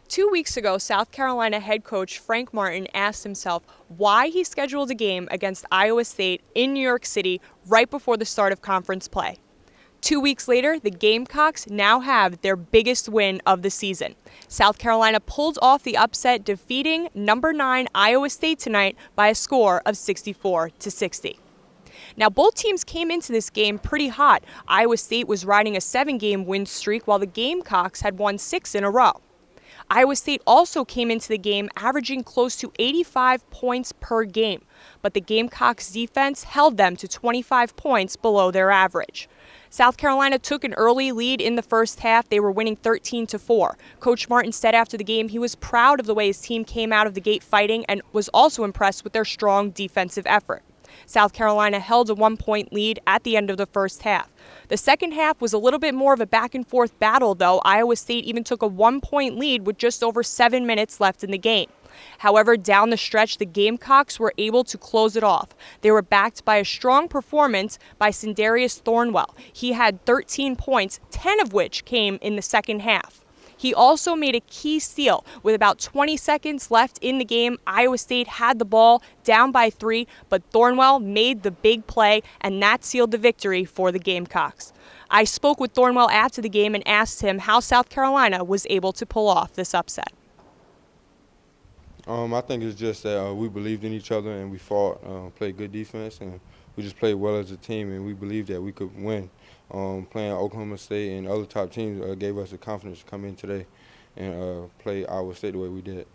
2 weeks ago, South Carolina head coach Frank Martin asked himself why he scheduled a game against Iowa State in New York City right before the start of conference play. 2 weeks later, the Gamecocks now have their biggest win of the season. South Carolina pulled off the upset, defeating number 9 Iowa State tonight by a score of 64-60. Now, both teams came into this game pretty hot. Iowa State was riding a 7-game win streak, while the Gamecocks had won 6 in a row. Iowa State also came into the game averaging close to 85 points per game, but the Gamecocks defense held them to 25 points below their average. South Carolina took an early lead in the first half. They were winning 13-4. Coach Martin said after the game he was proud of the way his team came out of the gate fighting and was also impressed with their strong defensive effort. South Carolina held a 1-point lead at the end of the first half. The second half was a little bit more of a back-and-forth battle, though. Iowa State even took a 1-point lead with just over 7 minutes left in the game. However, down the stretch, the Gamecocks were able to close it off. They were backed by a strong performance by Sindarius Thornwell. He had 13 points, 10 of which came in the second half. He also made a key steal. With about 20 seconds left in the game, Iowa State had the ball down by 3, but Thornwell made the big play, and that sealed the victory for the Gamecocks. I spoke with Thornwell after the game and asked him how South Carolina was able to pull off this upset. I think it's just that we believed in each other and we fought, played good defense, and we just played well as a team, and we believed that we could win. Playing Oklahoma State and other top teams gave us the confidence to come in today and play Iowa State the way we did.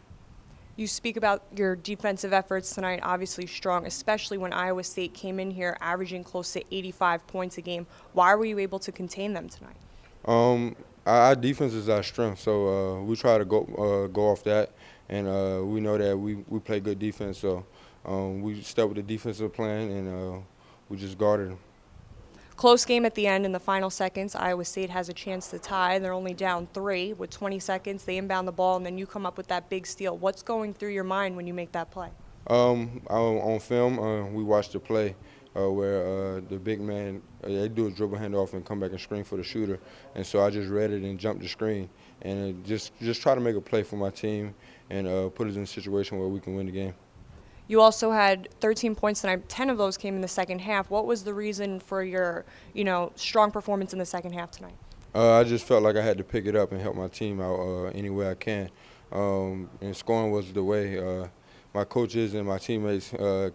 You speak about your defensive efforts tonight, obviously strong, especially when Iowa State came in here averaging close to 85 points a game. Why were you able to contain them tonight? Our defense is our strength, so we try to go off that, and we know that we play good defense, so we stuck with the defensive plan, and we just guarded them. Close game at the end in the final seconds. Iowa State has a chance to tie. They're only down 3 with 20 seconds. They inbound the ball, and then you come up with that big steal. What's going through your mind when you make that play? On film, we watched the play where the big man, they do a dribble handoff and come back and screen for the shooter. And so I just read it and jumped the screen and just try to make a play for my team and put us in a situation where we can win the game. You also had 13 points tonight. 10 of those came in the second half. What was the reason for your, strong performance in the second half tonight? I just felt like I had to pick it up and help my team out any way I can. And scoring was the way. My coaches and my teammates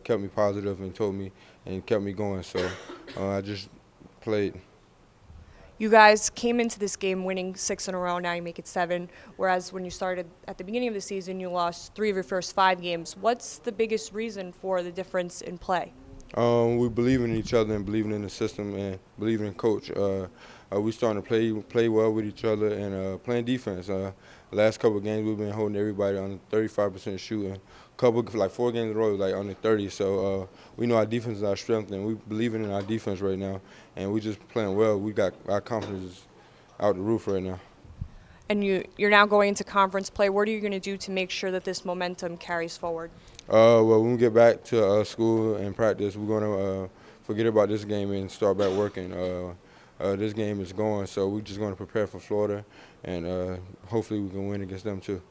kept me positive and told me and kept me going. So I just played. You guys came into this game winning 6 in a row. Now you make it 7, whereas when you started at the beginning of the season, you lost 3 of your first 5 games. What's the biggest reason for the difference in play? We believe in each other and believing in the system and believing in coach. We starting to play well with each other and playing defense. Last couple of games we've been holding everybody on 35% shooting. Like 4 games in a row, like under 30. So we know our defense is our strength, and we believing in our defense right now. And we just playing well. We got our confidence is out the roof right now. And you're now going into conference play. What are you going to do to make sure that this momentum carries forward? Well, when we get back to school and practice, we're going to forget about this game and start back working. This game is going, so we're just going to prepare for Florida, and hopefully we can win against them too.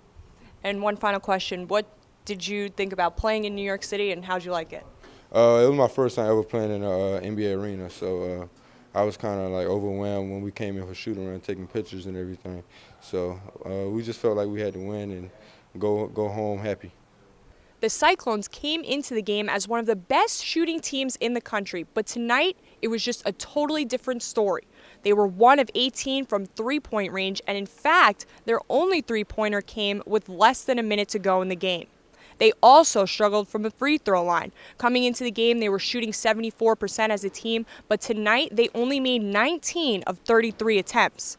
And one final question. What did you think about playing in New York City, and how'd you like it? It was my first time ever playing in an NBA arena, so I was kind of like overwhelmed when we came in for shooting around, taking pictures and everything. So we just felt like we had to win and go home happy. The Cyclones came into the game as one of the best shooting teams in the country, but tonight it was just a totally different story. They were 1 of 18 from three-point range, and in fact, their only three-pointer came with less than a minute to go in the game. They also struggled from the free throw line. Coming into the game, they were shooting 74% as a team, but tonight they only made 19 of 33 attempts.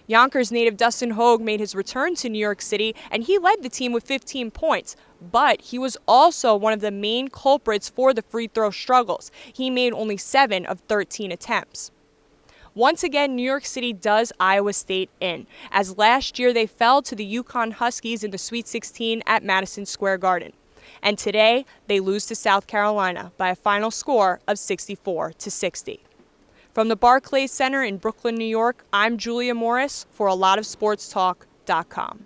Yonkers native Dustin Hogue made his return to New York City, and he led the team with 15 points. But he was also one of the main culprits for the free throw struggles. He made only 7 of 13 attempts. Once again, New York City does Iowa State in, as last year they fell to the UConn Huskies in the Sweet 16 at Madison Square Garden. And today, they lose to South Carolina by a final score of 64-60. From the Barclays Center in Brooklyn, New York, I'm Julia Morris for ALOTofSportsTalk.com.